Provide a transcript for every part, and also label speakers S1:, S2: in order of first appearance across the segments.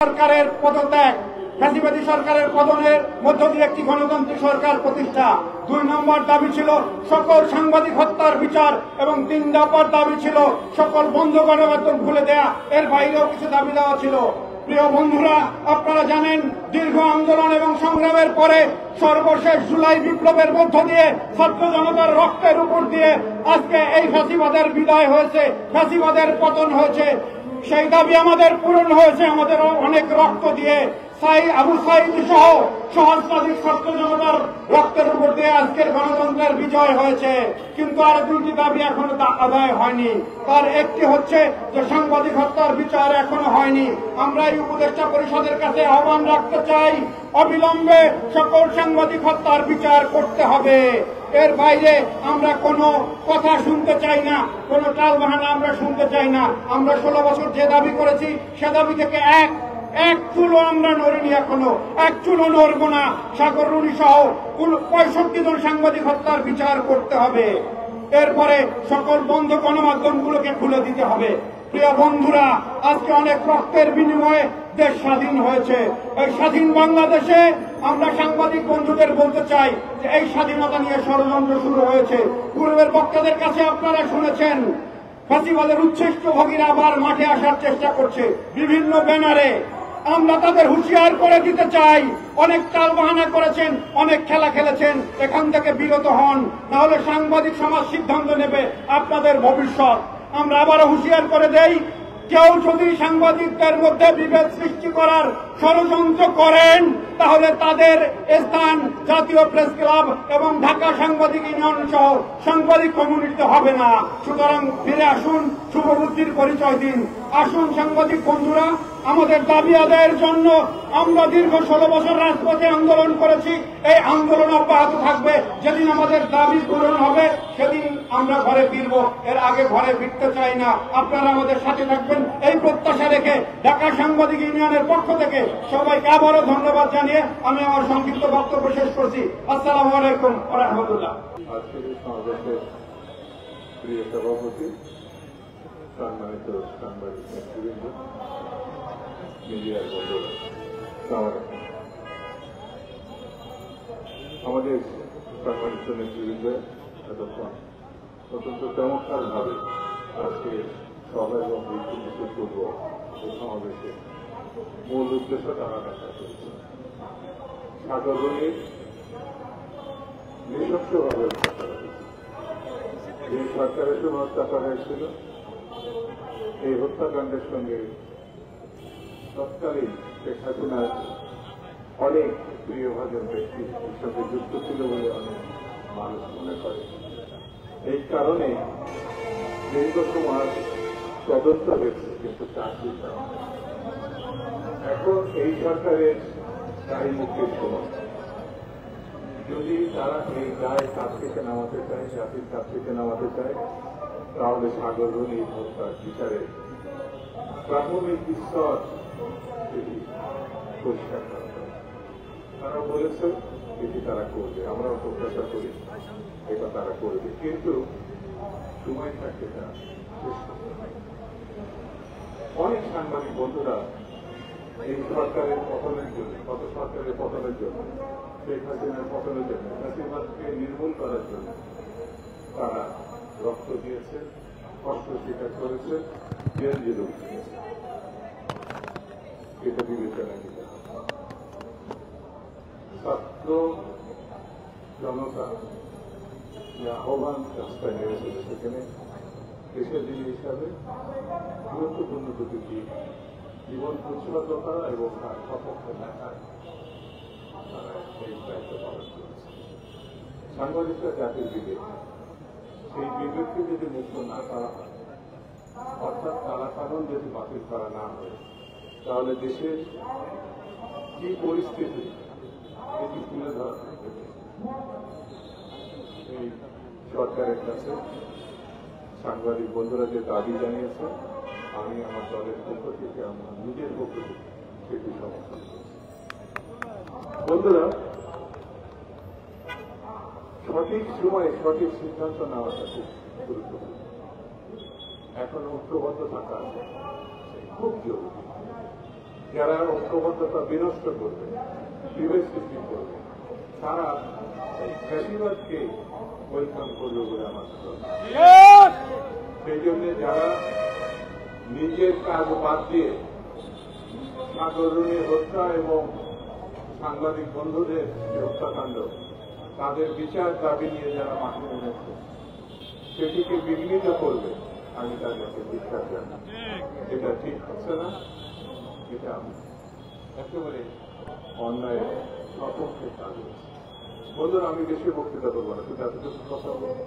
S1: সরকারের পদত্যাগ, ফ্যাসিবাদী সরকারের পতনের মধ্য দিয়ে একটি গণতান্ত্রিক সরকার প্রতিষ্ঠা। 2 নম্বর দাবি ছিল সকল সাংবাদিক হত্যার বিচার এবং 3 দফার দাবি ছিল সকল বন্ধ গণমাধ্যম খুলে দেয়া। এর বাইরেও কিছু দাবি দেওয়া ছিল। প্রিয় বন্ধুরা, আপনারা জানেন দীর্ঘ আন্দোলন এবং সংগ্রামের পরে সর্বশেষ জুলাই বিপ্লবের মধ্য দিয়ে ছাত্র জনতার রক্তের উপর দিয়ে আজকে এই ফ্যাসিবাদের বিদায় হয়েছে, ফ্যাসিবাদের পতন হয়েছে। সেই দাবি আমাদের পূরণ হয়েছে আমাদের অনেক রক্ত দিয়ে। আবু সাইদ সহ সহস্রাধিক ছাত্র জনতার রক্তের উপর দিয়ে আজকের গণতন্ত্রের বিজয় হয়েছে। কিন্তু আর 2টি দাবি এখনো আদায় হয়নি। তার একটি হচ্ছে যে সাংবাদিক হত্যার বিচার এখনো হয়নি। আমরা এই উপদেষ্টা পরিষদের কাছে আহ্বান রাখতে চাই, অবিলম্বে সকল সাংবাদিক হত্যার বিচার করতে হবে। এর বাইরে আমরা কোনো কথা শুনতে চাই না, কোনো টালবাহানা আমরা শুনতে চাই না। আমরা 16 বছর যে দাবি করেছি সে দাবি থেকে এক চুলও আমরা নড়িনি, এখনো এক চুলও নড়ব না। সাগর রুনি সহ 65 জন সাংবাদিক হত্যার বিচার করতে হবে। এরপরে সকল বন্ধ গণমাধ্যমগুলোকে খুলে দিতে হবে। প্রিয় বন্ধুরা, আজকে অনেক রক্তের বিনিময়ে দেশ স্বাধীন হয়েছে। এই স্বাধীন বাংলাদেশে আমরা সাংবাদিক বন্ধুদের বলতে চাই যে এই স্বাধীনতা নিয়ে ষড়যন্ত্র শুরু হয়েছে। পূর্বের বক্তাদের কাছে আপনারা শুনেছেন ফ্যাসিবাদের উচ্ছিষ্ট ভোগীরা আবার মাঠে আসার চেষ্টা করছে বিভিন্ন ব্যানারে। আমরা তাদের হুঁশিয়ার করে দিতে চাই, অনেক টালবাহানা করেছেন, অনেক খেলা খেলেছেন, এখান থেকে বিরত হন, না হলে সাংবাদিক সমাজ সিদ্ধান্ত নেবে আপনাদের ভবিষ্যৎ। আমরা আবারও হুঁশিয়ার করে দেই, কেউ যদি সাংবাদিকদের মধ্যে বিভেদ সৃষ্টি করার ষড়যন্ত্র করেন তাহলে তাদের স্থান জাতীয় প্রেস ক্লাব এবং ঢাকা সাংবাদিক ইউনিয়ন সহ সাংবাদিক কমিউনিটিতে হবে না। সুতরাং ফিরে আসুন, শুভবুদ্ধির পরিচয় দিন। আসুন সাংবাদিক বন্ধুরা, আমাদের দাবি আদায়ের জন্য আমরা দীর্ঘ 16 বছর রাজপথে আন্দোলন করেছি। এই আন্দোলন অব্যাহত থাকবে। যেদিন আমাদের দাবি পূরণ হবে সেদিন আমরা ঘরে ফিরব, এর আগে ঘরে ফিরতে চাই না। আপনারা আমাদের সাথে থাকবেন এই প্রত্যাশা রেখে ঢাকা সাংবাদিক ইউনিয়নের পক্ষ থেকে সবাইকে আবারও ধন্যবাদ জানিয়ে আমি আমার সংক্ষিপ্ত বক্তব্য শেষ করছি। আসসালামু আলাইকুম ওয়া রাহমাতুল্লাহ।
S2: আজকের এই সমাবেশের প্রিয় সভাপতি, সম্মানিত সাংবাদিক নেতৃবৃন্দ, মিডিয়ার বন্ধুরা, আমাদের সম্মানিত নেতৃবৃন্দ এতক্ষণ অত্যন্ত চমৎকার ভাবে আজকে সভা এবং বিক্ষোভ পূর্ব এই সমাবেশে মূল উদ্দেশ্য তারা ব্যাখ্যা করেছে। সাগরণী নৃশংসভাবে হত্যা করা হয়েছে। যে সরকারের সময় হত্যা করা হয়েছিল, এই হত্যাকাণ্ডের সঙ্গে তৎকালীন শেখ হাসিনার অনেক প্রিয়ভাজন ব্যক্তির সঙ্গে যুক্ত ছিল বলে অনেক মানুষ মনে করে। এই কারণে দীর্ঘ সময় তদন্ত হয়েছে, কিন্তু চাকরির এখন এই সরকারের দায়ী মুক্তির সময়। যদি তারা এই দায় কাছ থেকে নামাতে চায়, জাতির কাছ থেকে নামাতে চায়, তাহলে সাগর রুনি হত্যার বিচারে প্রাথমিক স্তর এটি পরিষ্কার করা হয়। তারা বলেছে এটি তারা করবে, আমরাও প্রত্যাশা করি এটা তারা করবে, কিন্তু সময় থাকতে তারা শেষ করতে হয়। অনেক সাংবাদিক বন্ধুরা এই সরকারের পতনের জন্য, গত সরকারের পতনের জন্য, শেখ হাসিনার পতনের জন্য, ফ্যাসিবাদকে নির্মূল করার জন্য তারা রক্ত দিয়েছে, কষ্ট স্বীকার করেছে, জেল জেলেও দিয়েছে। এটা বিবেচনা নিতে হবে। ছাত্র জনতা যে আহ্বান রাস্তায় নেমেছিল, সেখানে দেশের দিন হিসাবে গুরুত্বপূর্ণ দুটি দিক, জীবন উৎসর্গ করা এবং তার সপক্ষে দেখায় তারা সেই দায়িত্ব পালন করেছে। সাংবাদিকরা জাতির বিবেক, সেই বিবেককে যদি মুক্ত না করা হয়, অর্থাৎ কালা কানুন যদি বাতিল করা না হয়, তাহলে দেশের কি পরিস্থিতি এটি তুলে ধরা হবে। এই সরকারের কাছে সাংবাদিক বন্ধুরা যে দাবি জানিয়েছে, আমি আমার দলের পক্ষ থেকে, আমার নিজের পক্ষ থেকে সেটি সমর্থন করছি। বন্ধুরা, সঠিক সময়ে সঠিক সিদ্ধান্ত নেওয়াটা খুব গুরুত্বপূর্ণ। এখন ঐক্যবদ্ধ থাকা খুব জরুরি। যারা ঐক্যবদ্ধতা বিনষ্ট করবে, বিভেদ সৃষ্টি করবে, তারা ফ্যাসিবাদকে ওয়েলকাম করবে বলে আমার ধারণা। সেই জন্য যারা নিজের কাজ বাদ দিয়ে সাগররুনি হত্যা এবং সাংবাদিক বন্ধুদের যে হত্যাকাণ্ড, তাদের বিচার দাবি নিয়ে যারা মাঠে নেমেছে, সেটিকে বিঘ্নিত করবে, আমি তার কাছে বিশ্বাস জানাই। এটা ঠিক হচ্ছে না, এটা একেবারে অন্যায় সপক্ষে কাজ। বন্ধুরা, আমি বেশি বক্তৃতা করবো না, শুধু এতটুকু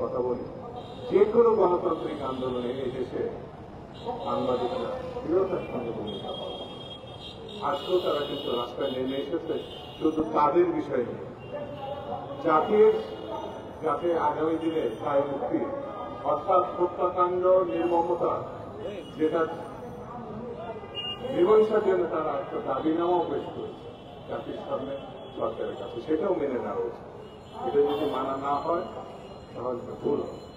S2: কথা বলি। যে কোনো গণতান্ত্রিক আন্দোলনে এই দেশে সাংবাদিকরা দৃঢ়তার সঙ্গে ভূমিকা পালন। আজকেও তারা কিন্তু রাস্তায় নেমে এসেছে শুধু তাদের বিষয় নিয়ে, জাতির যাতে আগামী দিনে তাই মুক্তি, অর্থাৎ হত্যাকাণ্ড, নির্মমতা, যেটা মীমাংসার জন্য তারা একটা দাবিনামাও পেশ করেছে জাতির সামনে, সরকারের কাছে, সেটাও মেনে নেওয়া উচিত। এটা যদি মানা না হয় তাহলে ভুল হবে।